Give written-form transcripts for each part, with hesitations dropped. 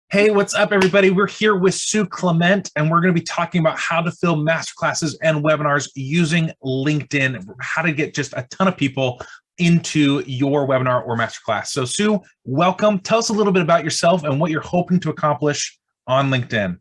Hey, what's up, everybody? We're here with Sue Clement, and we're going to be talking about how to fill masterclasses and webinars using LinkedIn, how to get just a ton of people into your webinar or masterclass. So, Sue, welcome. Tell us a little bit about yourself and what you're hoping to accomplish on LinkedIn.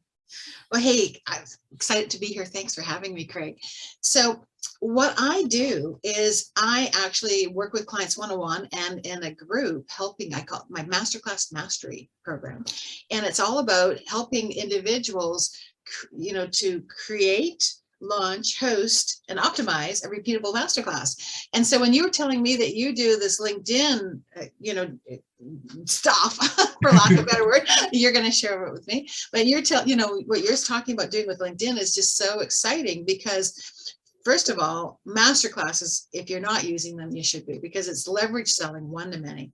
Well, hey, I'm excited to be here. Thanks for having me, Craig. So what I do is I actually work with clients one-on-one and in a group helping. I call it my Masterclass Mastery program. And it's all about helping individuals, to create, launch, host, and optimize a repeatable masterclass. And so when you were telling me that you do this LinkedIn, stuff, for lack of a better word, you're going to share it with me. But what you're talking about doing with LinkedIn is just so exciting because, first of all, masterclasses, if you're not using them, you should be, because it's leverage selling one to many.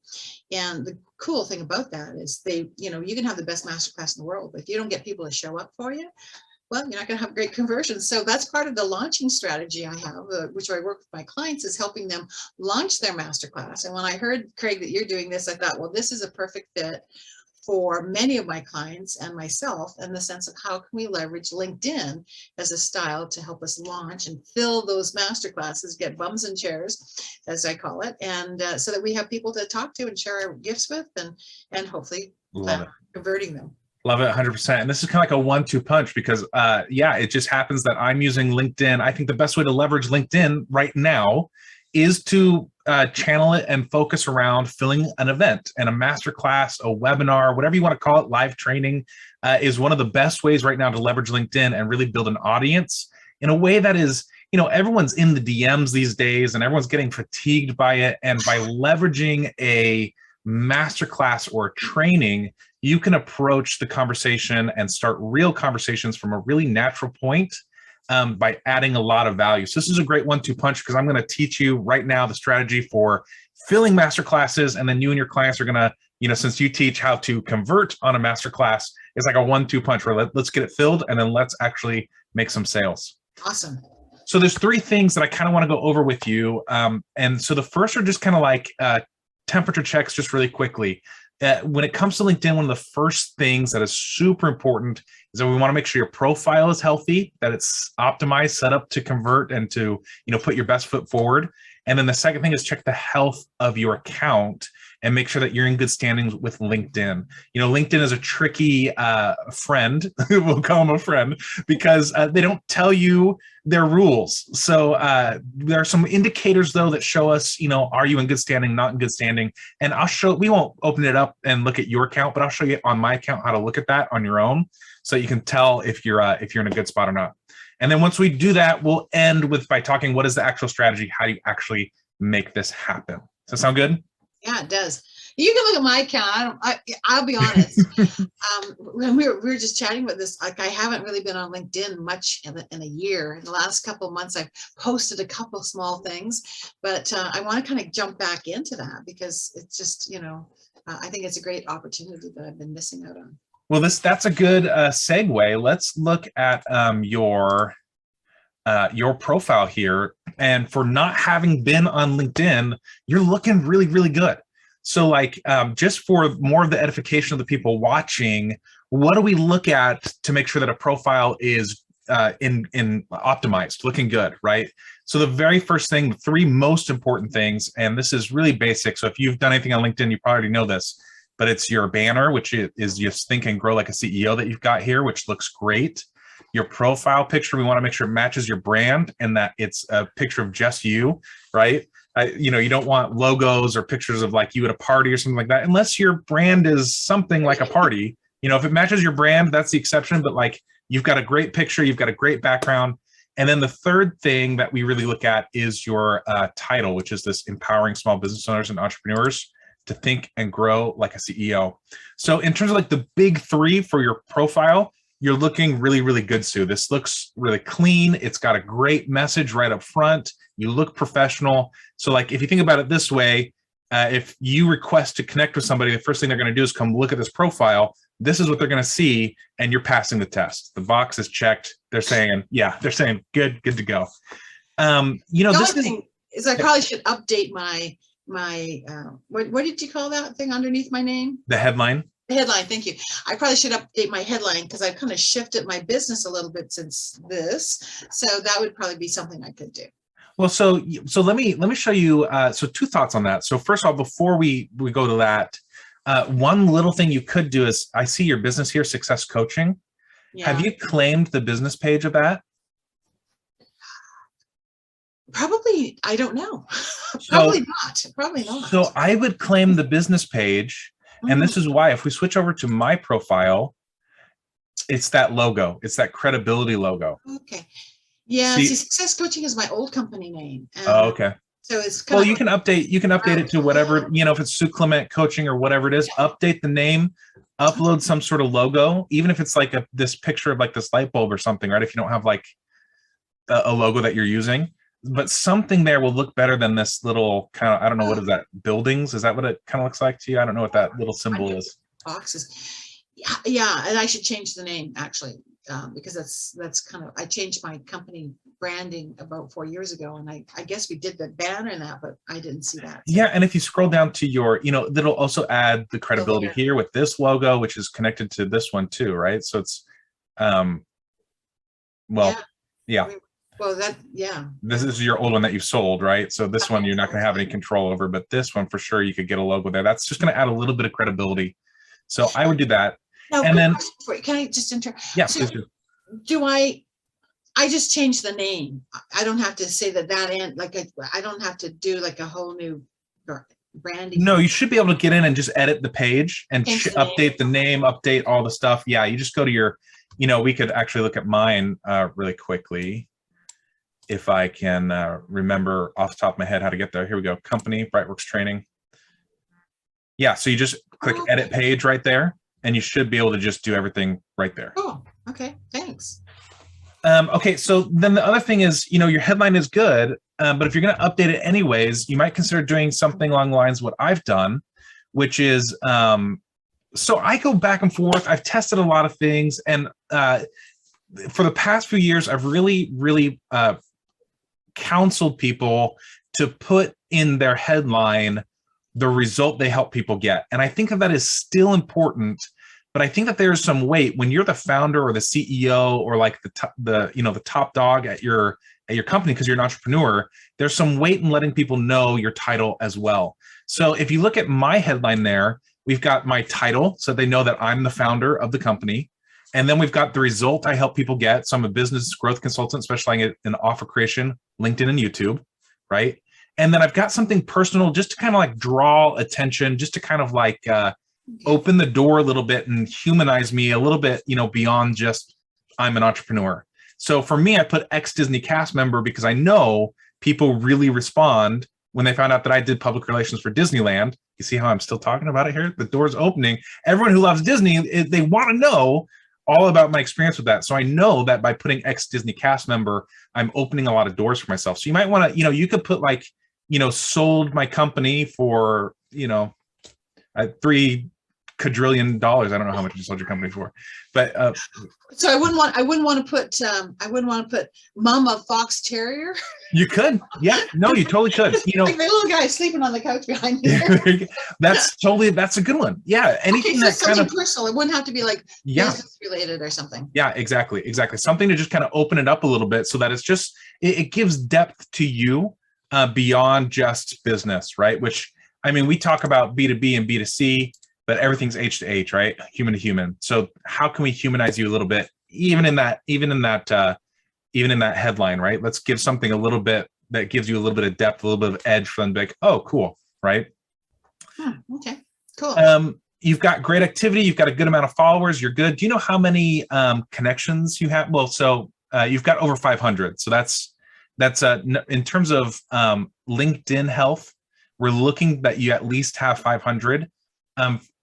And the cool thing about that is you can have the best masterclass in the world, but if you don't get people to show up for you, well, you're not going to have great conversions. So that's part of the launching strategy I have, which I work with my clients, is helping them launch their masterclass. And when I heard, Craig, that you're doing this, I thought, well, this is a perfect fit for many of my clients and myself, in the sense of how can we leverage LinkedIn as a style to help us launch and fill those masterclasses, get bums and chairs, as I call it, and so that we have people to talk to and share our gifts with, and hopefully converting them. Love it, 100%. And this is kind of like a 1-2 punch because, it just happens that I'm using LinkedIn. I think the best way to leverage LinkedIn right now is to channel it and focus around filling an event, and a masterclass, a webinar, whatever you want to call it, live training is one of the best ways right now to leverage LinkedIn and really build an audience in a way that is, everyone's in the DMs these days and everyone's getting fatigued by it. And by leveraging a masterclass or training, you can approach the conversation and start real conversations from a really natural point by adding a lot of value. So this is a great 1-2 punch, because I'm going to teach you right now the strategy for filling masterclasses, and then you and your clients are going to, since you teach how to convert on a masterclass, it's like a 1-2 punch where let's get it filled and then let's actually make some sales. Awesome. So there's 3 things that I kind of want to go over with you. And so the first are just kind of like temperature checks, just really quickly. When it comes to LinkedIn, one of the first things that is super important is that we want to make sure your profile is healthy, that it's optimized, set up to convert and to, put your best foot forward. And then the second thing is check the health of your account and make sure that you're in good standings with LinkedIn. LinkedIn is a tricky friend, we'll call them a friend, because they don't tell you their rules. So there are some indicators, though, that show us, are you in good standing, not in good standing? And we won't open it up and look at your account, but I'll show you on my account how to look at that on your own, so you can tell if you're in a good spot or not. And then once we do that, we'll end by talking, what is the actual strategy? How do you actually make this happen? Does that sound good? Yeah, it does. You can look at my account. I'll be honest. When we were just chatting about this, like, I haven't really been on LinkedIn much in a year. In the last couple of months, I've posted a couple of small things, but I want to kind of jump back into that, because it's just, I think it's a great opportunity that I've been missing out on. Well, that's a good segue. Let's look at your profile here. And for not having been on LinkedIn, you're looking really, really good. So just for more of the edification of the people watching, what do we look at to make sure that a profile is in optimized, looking good, right? So the very first thing, the 3 most important things, and this is really basic. So if you've done anything on LinkedIn, you probably already know this, but it's your banner, which is just Think and Grow Like a CEO that you've got here, which looks great. Your profile picture, we want to make sure it matches your brand and that it's a picture of just you, right? You don't want logos or pictures of like you at a party or something like that, unless your brand is something like a party. If it matches your brand, that's the exception. But like, you've got a great picture, you've got a great background. And then the third thing that we really look at is your title, which is this: empowering small business owners and entrepreneurs to think and grow like a CEO. So in terms of like the big 3 for your profile, you're looking really, really good, Sue. This looks really clean. It's got a great message right up front. You look professional. So like, if you think about it this way, if you request to connect with somebody, the first thing they're going to do is come look at this profile. This is what they're going to see, and you're passing the test. The box is checked. They're saying good to go. This thing is, I probably should update my what did you call that thing underneath my name? The headline. Headline, thank you. I probably should update my headline because I've kind of shifted my business a little bit since this. So that would probably be something I could do. Well, so let me show you. So two thoughts on that. So first of all, before we go to that, one little thing you could do is, I see your business here, Success Coaching. Yeah. Have you claimed the business page of that? Probably, I don't know. Probably not. Probably not. So I would claim the business page, and this is why. If we switch over to my profile, it's that logo. It's that credibility logo. Okay. Yeah. See, Success Coaching is my old company name. Oh, okay. So it's kind of, you can update it to whatever, if it's Sue Clement Coaching or whatever it is, update the name, upload some sort of logo, even if it's like this picture of like this light bulb or something, right? If you don't have like a logo that you're using, but something there will look better than this little kind of, I don't know, what is that, buildings? Is that what it kind of looks like to you? I don't know what that little symbol is. Boxes. Yeah, and I should change the name actually, because that's kind of, I changed my company branding about 4 years ago, and I guess we did the banner and that, but I didn't see that. So. Yeah, and if you scroll down to your, that'll also add the credibility here with this logo, which is connected to this one too, right? So it's, yeah. Well, yeah. This is your old one that you've sold, right? So this one you're not going to have any control over, but this one for sure you could get a logo there. That's just going to add a little bit of credibility. So I would do that. Now, and then, can I just enter? Yeah, so please do. Do I just changed the name. I don't have to say that end, like I don't have to do like a whole new branding. No, you should be able to get in and just edit the page and update the name, update all the stuff. Yeah, you just go to your, we could actually look at mine really quickly. If I can remember off the top of my head how to get there. Here we go. Company, Brightworks Training. Yeah, so you just click edit page right there, and you should be able to just do everything right there. Oh, okay, thanks. Okay, so then the other thing is, your headline is good, but if you're going to update it anyways, you might consider doing something along the lines of what I've done, which is, so I go back and forth. I've tested a lot of things, and for the past few years, I've really counseled people to put in their headline the result they help people get. And I think that is still important, but I think that there's some weight when you're the founder or the CEO or like the top dog at your company, because you're an entrepreneur, there's some weight in letting people know your title as well. So if you look at my headline there, we've got my title, so they know that I'm the founder of the company. And then we've got the result I help people get. So I'm a business growth consultant specializing in offer creation, LinkedIn and YouTube, right? And then I've got something personal just to kind of like draw attention, just to kind of like open the door a little bit and humanize me a little bit, beyond just I'm an entrepreneur. So for me, I put ex-Disney cast member because I know people really respond when they found out that I did public relations for Disneyland. You see how I'm still talking about it here? The door's opening. Everyone who loves Disney, they want to know all about my experience with that. So I know that by putting ex-Disney cast member, I'm opening a lot of doors for myself. So you might want to, you could put like, sold my company for, $3 quadrillion. I don't know how much you sold your company for, but so I wouldn't want to put Mama Fox Terrier. You could, yeah, no, you totally could. Like the little guy sleeping on the couch behind me. that's a good one. Yeah, anything so that kind of personal. It wouldn't have to be like business related or something. Yeah, exactly. Something to just kind of open it up a little bit so that it's just it gives depth to you beyond just business, right? Which we talk about B2B and B2C, but everything's H to H, right? Human to human. So how can we humanize you a little bit, even in that headline, right? Let's give something a little bit that gives you a little bit of depth, a little bit of edge for them to be like, oh, cool, right? Okay, cool. You've got great activity. You've got a good amount of followers. You're good. Do you know how many connections you have? Well, so you've got over 500. So that's in terms of LinkedIn health, we're looking that you at least have 500.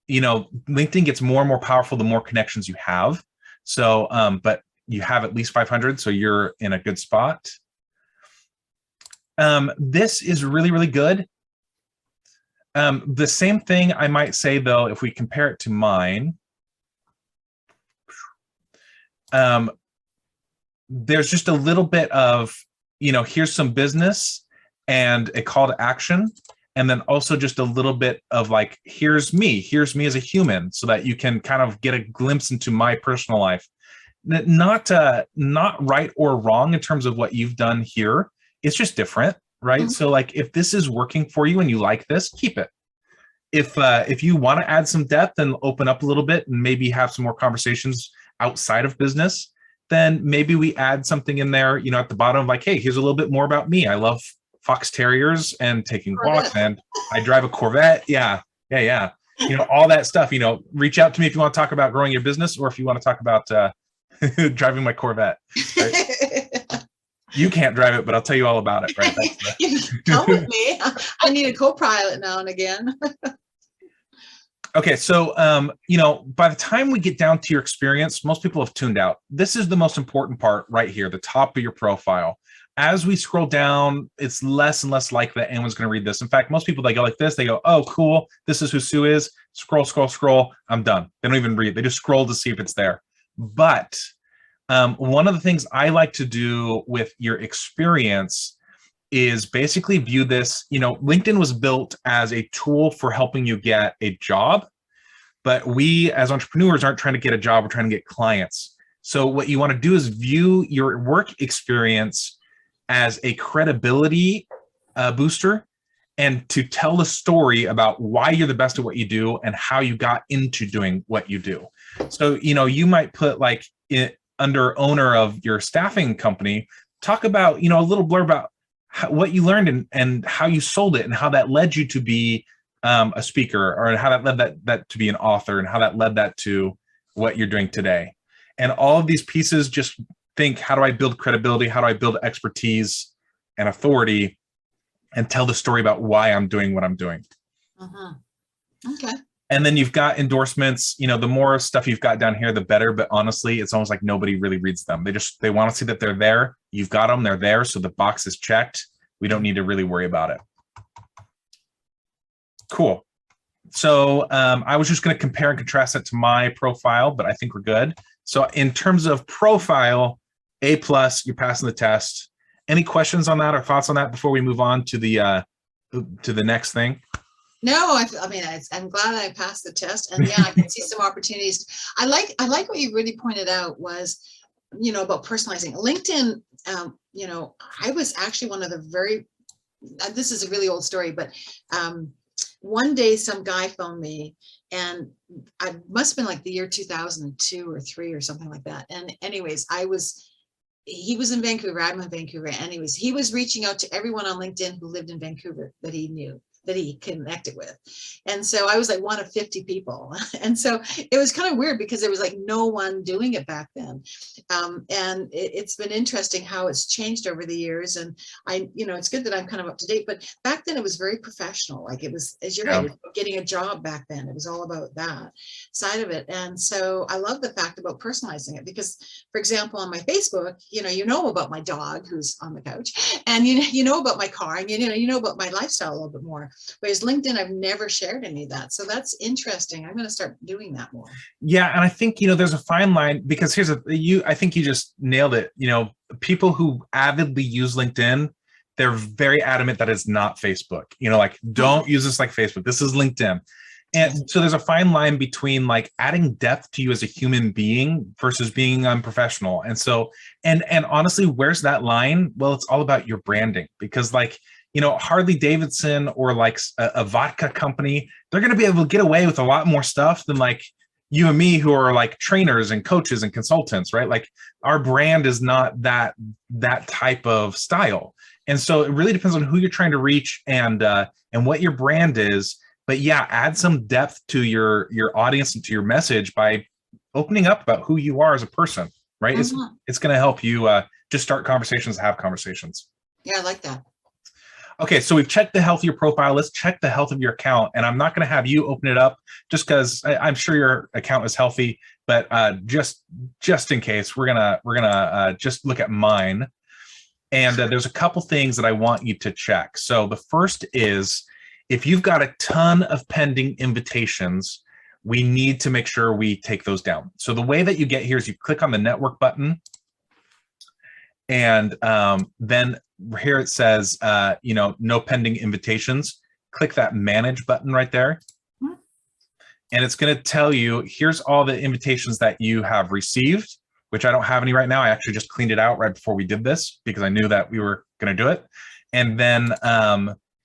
LinkedIn gets more and more powerful the more connections you have. So, but you have at least 500, so you're in a good spot. This is really, really good. The same thing I might say, though, if we compare it to mine, there's just a little bit of, here's some business and a call to action. and then also just a little bit of like, here's me as a human, so that you can kind of get a glimpse into my personal life. Not right or wrong in terms of what you've done here. It's just different, right? Mhm. So like, if this is working for you and you like this, keep it. If you want to add some depth and open up a little bit and maybe have some more conversations outside of business, then maybe we add something in there, at the bottom, like, hey, here's a little bit more about me. I love fox terriers and taking walks, Corvette. and I drive a Corvette. Yeah, yeah, yeah. All that stuff. Reach out to me if you want to talk about growing your business, or if you want to talk about driving my Corvette. Right? You can't drive it, but I'll tell you all about it. Right? Come with me. I need a co-pilot now and again. Okay, so by the time we get down to your experience, most people have tuned out. This is the most important part right here, the top of your profile. As we scroll down, it's less and less likely that anyone's going to read this. In fact, most people, they go like this. They go, oh, cool. This is who Sue is. Scroll, scroll, scroll. I'm done. They don't even read. They just scroll to see if it's there. But one of the things I like to do with your experience is basically view this, LinkedIn was built as a tool for helping you get a job, but we as entrepreneurs aren't trying to get a job, we're trying to get clients. So what you want to do is view your work experience as a credibility booster, and to tell the story about why you're the best at what you do and how you got into doing what you do. So, you might put like under owner of your staffing company, talk about, a little blurb about what you learned and how you sold it, and how that led you to be a speaker, or how that led that to be an author, and how that led that to what you're doing today. And all of these pieces, just think, how do I build credibility? How do I build expertise and authority, and tell the story about why I'm doing what I'm doing? Uh-huh. Okay. And then you've got endorsements. The more stuff you've got down here, the better. But honestly, it's almost like nobody really reads them. They want to see that they're there. You've got them, they're there. So the box is checked. We don't need to really worry about it. Cool. So I was just going to compare and contrast it to my profile, but I think we're good. So in terms of profile, A+, you're passing the test. Any questions on that or thoughts on that before we move on to the next thing? No, I'm glad I passed the test, and yeah, I can see some opportunities. I like what you really pointed out was, about personalizing LinkedIn. I was actually one of the very, this is a really old story, but one day some guy phoned me, and I must have been like the year 2002 or 3 or something like that. And anyways, he was in Vancouver, I'm in Vancouver. Anyways, he was reaching out to everyone on LinkedIn who lived in Vancouver that he knew, that he connected with. And so I was like one of 50 people. And so it was kind of weird because there was like no one doing it back then. And it's been interesting how it's changed over the years. And it's good that I'm kind of up to date, but back then it was very professional. Like it was, as you're right, it was getting a job back then. It was all about that side of it. And so I love the fact about personalizing it because, for example, on my Facebook, you know about my dog who's on the couch, and you know about my car, and you know about my lifestyle a little bit more. Whereas LinkedIn, I've never shared any of that. So that's interesting. I'm going to start doing that more. Yeah. And I think, there's a fine line, because I think you just nailed it. People who avidly use LinkedIn, they're very adamant that it's not Facebook, don't use this like Facebook. This is LinkedIn. And so there's a fine line between like adding depth to you as a human being versus being unprofessional. And so, and honestly, where's that line? Well, it's all about your branding, because like, Harley Davidson or like a vodka company, they're going to be able to get away with a lot more stuff than like you and me, who are like trainers and coaches and consultants, right? Like our brand is not that type of style. And so it really depends on who you're trying to reach and what your brand is. But yeah, add some depth to your audience and to your message by opening up about who you are as a person, right? Mm-hmm. It's going to help you just start conversations, have conversations. Yeah, I like that. Okay, so we've checked the health of your profile. Let's check the health of your account. And I'm not going to have you open it up just because I'm sure your account is healthy, but just in case, we're gonna just look at mine. And there's a couple things that I want you to check. So the first is, if you've got a ton of pending invitations, we need to make sure we take those down. So the way that you get here is you click on the network button, and then here it says, no pending invitations. click that manage button right there. And it's going to tell you, here's all the invitations that you have received, which I don't have any right now. I actually just cleaned it out right before we did this because I knew that we were going to do it. And then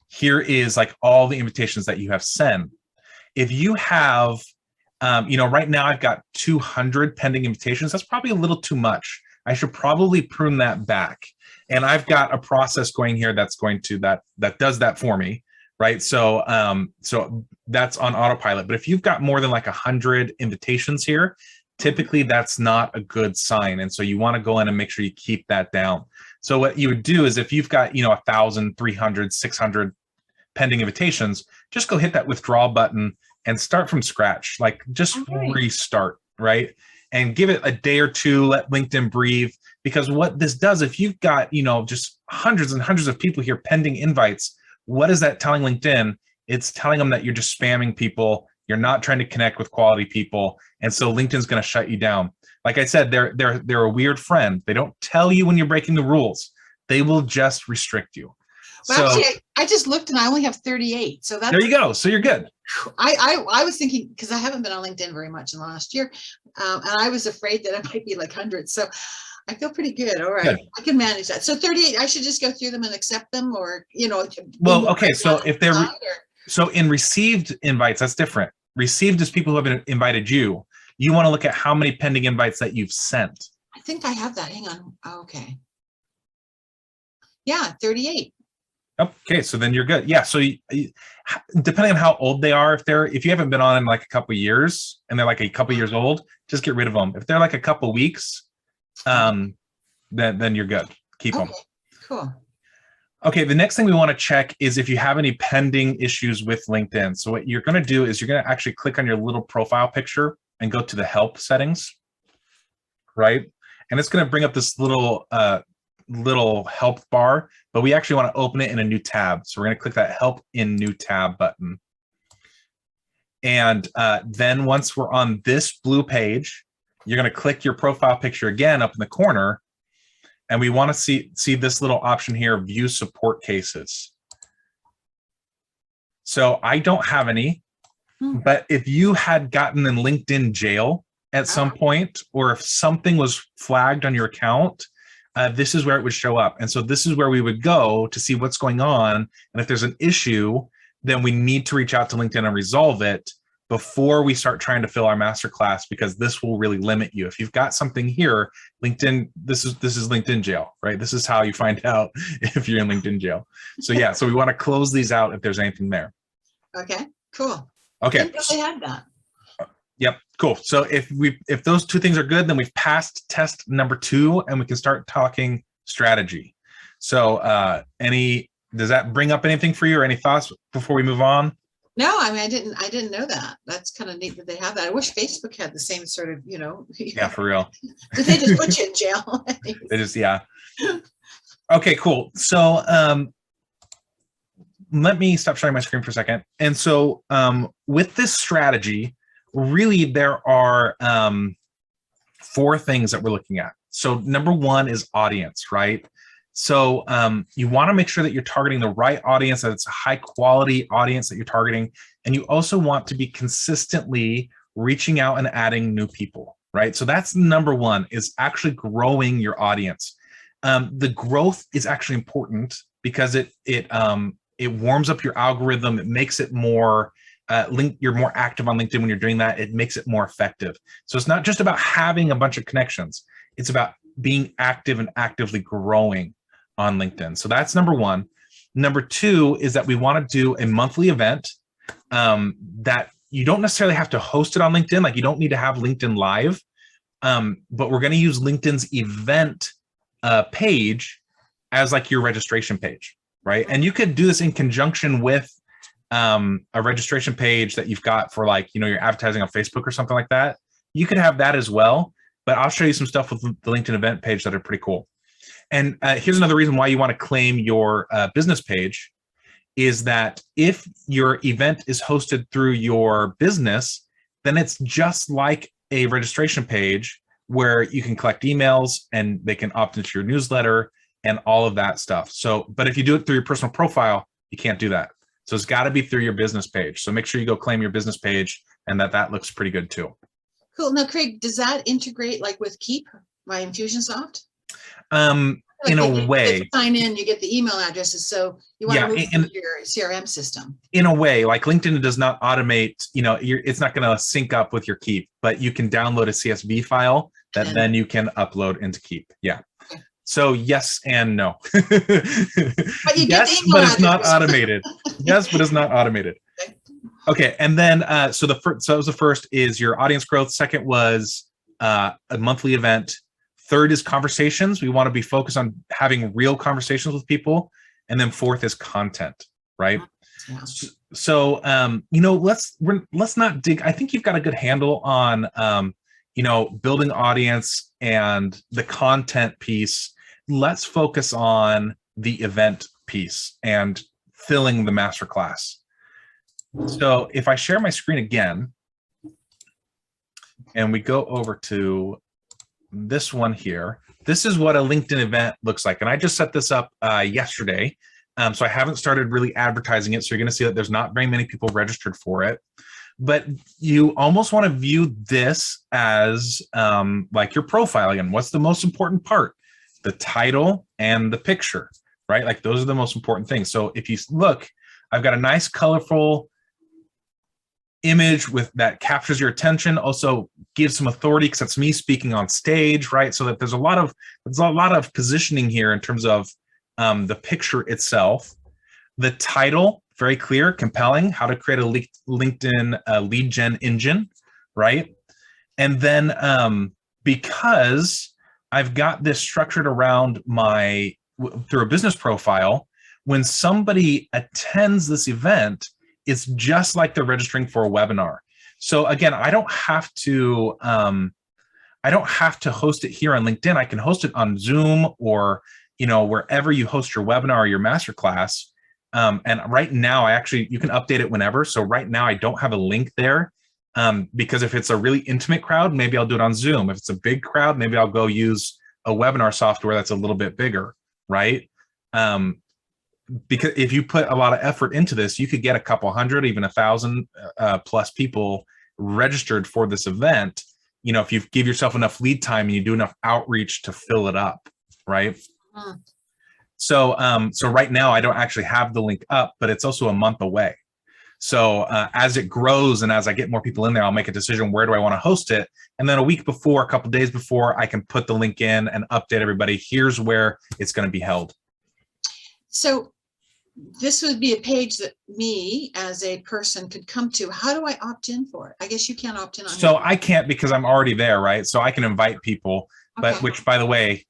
here is like all the invitations that you have sent. If you have, right now I've got 200 pending invitations. That's probably a little too much. I should probably prune that back. And I've got a process going here that's going to, that does that for me. Right. So that's on autopilot. But if you've got more than like 100 invitations here, typically that's not a good sign. And so you want to go in and make sure you keep that down. So what you would do is if you've got, 1,000, 300, 600 pending invitations, just go hit that withdraw button and start from scratch. Like just restart, right? And give it a day or two, let LinkedIn breathe. Because what this does, if you've got, just hundreds and hundreds of people here pending invites, what is that telling LinkedIn? It's telling them that you're just spamming people. You're not trying to connect with quality people. And so LinkedIn's going to shut you down. Like I said, they're a weird friend. They don't tell you when you're breaking the rules. They will just restrict you. Well, so, actually, I just looked and I only have 38. So that's, there you go. So you're good. I was thinking, because I haven't been on LinkedIn very much in the last year. And I was afraid that it might be like hundreds. So I feel pretty good. All right. Good. I can manage that. So 38, I should just go through them and accept them, or, well, okay. So if they're, so in received invites, that's different. Received is people who have invited you. You want to look at how many pending invites that you've sent. I think I have that. Hang on. Oh, okay. Yeah, 38. Okay, so then you're good. Yeah, so depending on how old they are, if you haven't been on in like a couple of years and they're like a couple of years old, just get rid of them. If they're like a couple of weeks, then you're good. Keep them. Cool. Okay, the next thing we want to check is if you have any pending issues with LinkedIn. So what you're going to do is you're going to actually click on your little profile picture and go to the help settings, right? And it's going to bring up this little help bar, but we actually want to open it in a new tab. So we're going to click that help in new tab button. And then once we're on this blue page, you're going to click your profile picture again up in the corner. And we want to see this little option here, view support cases. So I don't have any, but if you had gotten in LinkedIn jail at some point, or if something was flagged on your account, this is where it would show up. And so this is where we would go to see what's going on. And if there's an issue, then we need to reach out to LinkedIn and resolve it before we start trying to fill our masterclass, because this will really limit you. If you've got something here, LinkedIn, this is LinkedIn jail, right? This is how you find out if you're in LinkedIn jail. So yeah, so we want to close these out if there's anything there. Okay, cool. Okay. I didn't know they had that. Yep, cool. So if those two things are good, then we've passed test number 2 and we can start talking strategy. So does that bring up anything for you or any thoughts before we move on? No, I mean, I didn't know that. That's kind of neat that they have that. I wish Facebook had the same sort of, Yeah, for real. Did they just put you in jail? They just, yeah. Okay, cool. So let me stop sharing my screen for a second. And so with this strategy, really there are 4 things that we're looking at. So number 1 is audience, right? So you want to make sure that you're targeting the right audience, that it's a high quality audience that you're targeting. And you also want to be consistently reaching out and adding new people, right? So that's number 1, is actually growing your audience. The growth is actually important because it warms up your algorithm. It makes it more you're more active on LinkedIn when you're doing that. It makes it more effective. So it's not just about having a bunch of connections. It's about being active and actively growing on LinkedIn. So that's number 1. Number 2 is that we want to do a monthly event that you don't necessarily have to host it on LinkedIn. Like you don't need to have LinkedIn Live, but we're going to use LinkedIn's event page as like your registration page, right? And you could do this in conjunction with a registration page that you've got for like, your advertising on Facebook or something like that. You could have that as well, but I'll show you some stuff with the LinkedIn event page that are pretty cool. And here's another reason why you want to claim your business page is that if your event is hosted through your business, then it's just like a registration page where you can collect emails and they can opt into your newsletter and all of that stuff. So, but if you do it through your personal profile, you can't do that. So it's got to be through your business page. So make sure you go claim your business page, and that looks pretty good too. Cool. Now, Craig, does that integrate like with Keep by Infusionsoft? In a way, sign in, you get the email addresses. So you want to move through your CRM system. In a way, like LinkedIn does not automate, it's not going to sync up with your Keep, but you can download a CSV file that then you can upload into Keep. Yeah. Okay. So yes and no. But you get yes, but it's not automated. Yes, but it's not automated. Okay. And then, so that was the first is your audience growth. Second was a monthly event. Third is conversations. We want to be focused on having real conversations with people. And then fourth is content, right? Yeah. So, let's not dig. I think you've got a good handle on, building audience and the content piece. Let's focus on the event piece and filling the masterclass. So if I share my screen again, and we go over to this one here, this is what a LinkedIn event looks like. And I just set this up yesterday. So I haven't started really advertising it. So you're going to see that there's not very many people registered for it. But you almost want to view this as like your profile again. What's the most important part? The title and the picture, right? Like those are the most important things. So if you look, I've got a nice colorful image with that captures your attention, also gives some authority because it's me speaking on stage, right? So that there's a lot of positioning here in terms of the picture itself. The title, very clear, compelling, how to create a LinkedIn lead gen engine, right? And then because I've got this structured around through a business profile, when somebody attends this event, it's just like they're registering for a webinar. So again, I don't have to host it here on LinkedIn. I can host it on Zoom or wherever you host your webinar or your masterclass. And right now, you can update it whenever. So right now, I don't have a link there because if it's a really intimate crowd, maybe I'll do it on Zoom. If it's a big crowd, maybe I'll go use a webinar software that's a little bit bigger, right? Because if you put a lot of effort into this, you could get a couple hundred, even 1,000 plus people registered for this event. If you give yourself enough lead time and you do enough outreach to fill it up, right? So right now I don't actually have the link up, but it's also a month away. So as it grows and as I get more people in there, I'll make a decision, where do I want to host it? And then a couple days before, I can put the link in and update everybody. Here's where it's going to be held. So this would be a page that me as a person could come to. How do I opt in for it? I guess you can't opt in on it. So I can't because I'm already there, right? So I can invite people, but which, by the way,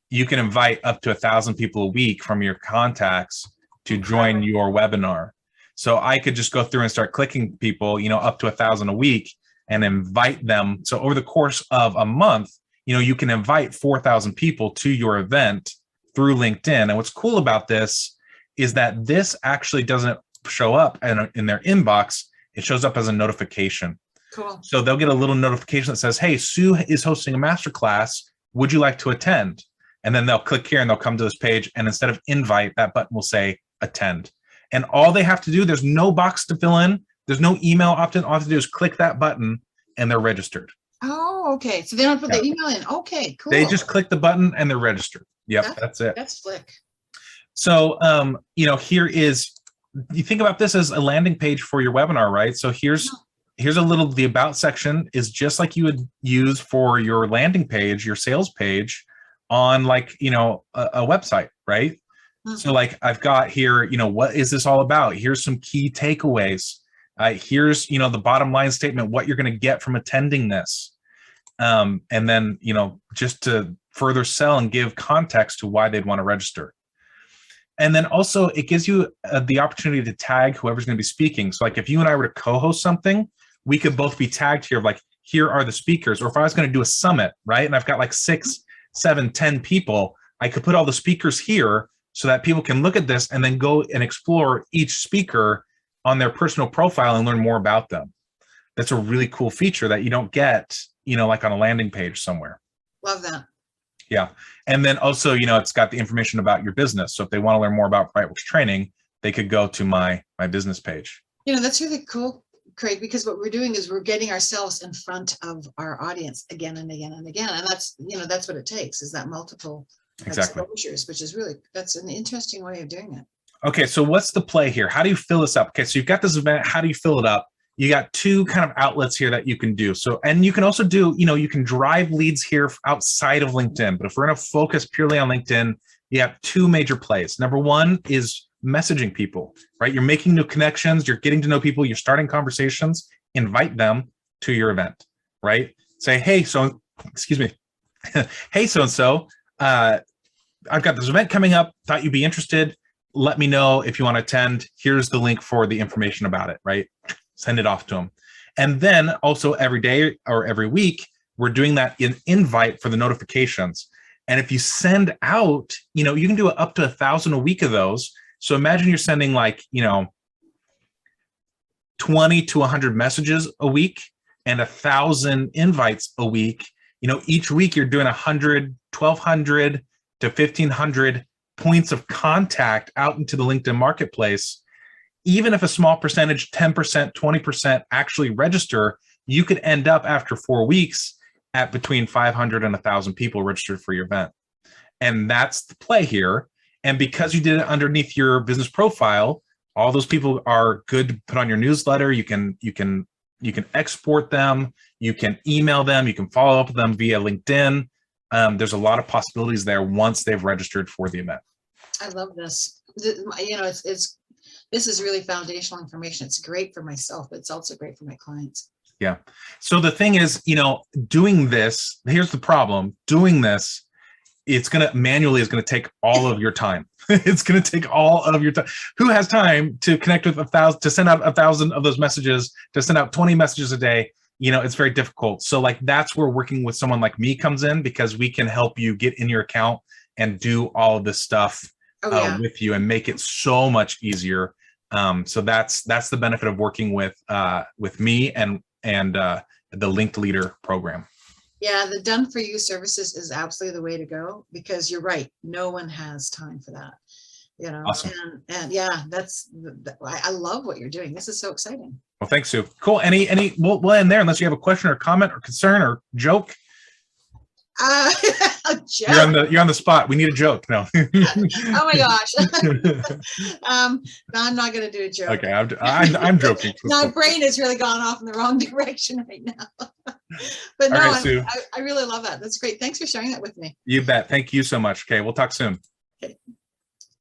you can invite up to 1,000 people a week from your contacts to join your webinar. So I could just go through and start clicking people, up to 1,000 a week and invite them. So over the course of a month, you can invite 4,000 people to your event through LinkedIn. And what's cool about this is that this actually doesn't show up in their inbox. It shows up as a notification. Cool. So they'll get a little notification that says, hey, Sue is hosting a masterclass. Would you like to attend? And then they'll click here and they'll come to this page. And instead of invite, that button will say attend. And all they have to do, there's no box to fill in. There's no email opt-in. All they have to do is click that button and they're registered. Oh, okay. So they don't put the email in. Okay, cool. They just click the button and they're registered. Yep, that's it. That's slick. So, here is, you think about this as a landing page for your webinar, right? So here's the about section is just like you would use for your landing page, your sales page on a website, right? Mm-hmm. So like I've got here, what is this all about? Here's some key takeaways. Here's, the bottom line statement, what you're going to get from attending this. And then, just to further sell and give context to why they'd want to register. And then also it gives you the opportunity to tag whoever's going to be speaking. So like if you and I were to co-host something, we could both be tagged here of like, here are the speakers. Or if I was going to do a summit, right? And I've got like 6, 7, 10 people, I could put all the speakers here so that people can look at this and then go and explore each speaker on their personal profile and learn more about them. That's a really cool feature that you don't get, like on a landing page somewhere. Love that. Yeah. And then also, it's got the information about your business. So if they want to learn more about Brightworks training, they could go to my business page. That's really cool, Craig, because what we're doing is we're getting ourselves in front of our audience again and again and again. And that's what it takes, is that multiple exposures, which is really, that's an interesting way of doing it. Okay, so what's the play here? How do you fill this up? Okay, so you've got this event. How do you fill it up? You got two kind of outlets here that you can do. So, and you can also do, you can drive leads here outside of LinkedIn. But if we're going to focus purely on LinkedIn, you have two major plays. Number one is messaging people, right? You're making new connections. You're getting to know people. You're starting conversations. Invite them to your event, right? Say, hey, excuse me. Hey, so-and-so, I've got this event coming up. Thought you'd be interested. Let me know if you want to attend. Here's the link for the information about it, right? Send it off to them. And then also every day or every week, we're doing that invite for the notifications. And if you send out, you can do up to 1,000 a week of those. So imagine you're sending 20 to 100 messages a week and 1,000 invites a week. Each week you're doing 100, 1,200 to 1,500 points of contact out into the LinkedIn marketplace. Even if a small percentage, 10%, 20% actually register, you could end up after 4 weeks at between 500 and 1,000 people registered for your event. And that's the play here. And because you did it underneath your business profile, all those people are good to put on your newsletter. You can export them, you can email them, you can follow up with them via LinkedIn. There's a lot of possibilities there once they've registered for the event. I love this. This is really foundational information. It's great for myself, but it's also great for my clients. Yeah. So the thing is, doing this, here's the problem. Doing this, it's going to take all of your time. It's going to take all of your time. Who has time to connect with 1,000, to send out 1,000 of those messages, to send out 20 messages a day? It's very difficult. So that's where working with someone like me comes in, because we can help you get in your account and do all of this stuff with you and make it so much easier. So that's the benefit of working with me and the Linked Leader program. Yeah, the done for you services is absolutely the way to go, because you're right. No one has time for that. Awesome. And yeah, I love what you're doing. This is so exciting. Well, thanks, Sue. Cool. We'll end there unless you have a question or comment or concern or joke. A joke. You're on the spot. We need a joke. No. Oh my gosh. No, I'm not going to do a joke. Okay, I'm joking. My brain has really gone off in the wrong direction right now. But no, right, I really love that. That's great. Thanks for sharing that with me. You bet. Thank you so much. Okay, we'll talk soon. Okay.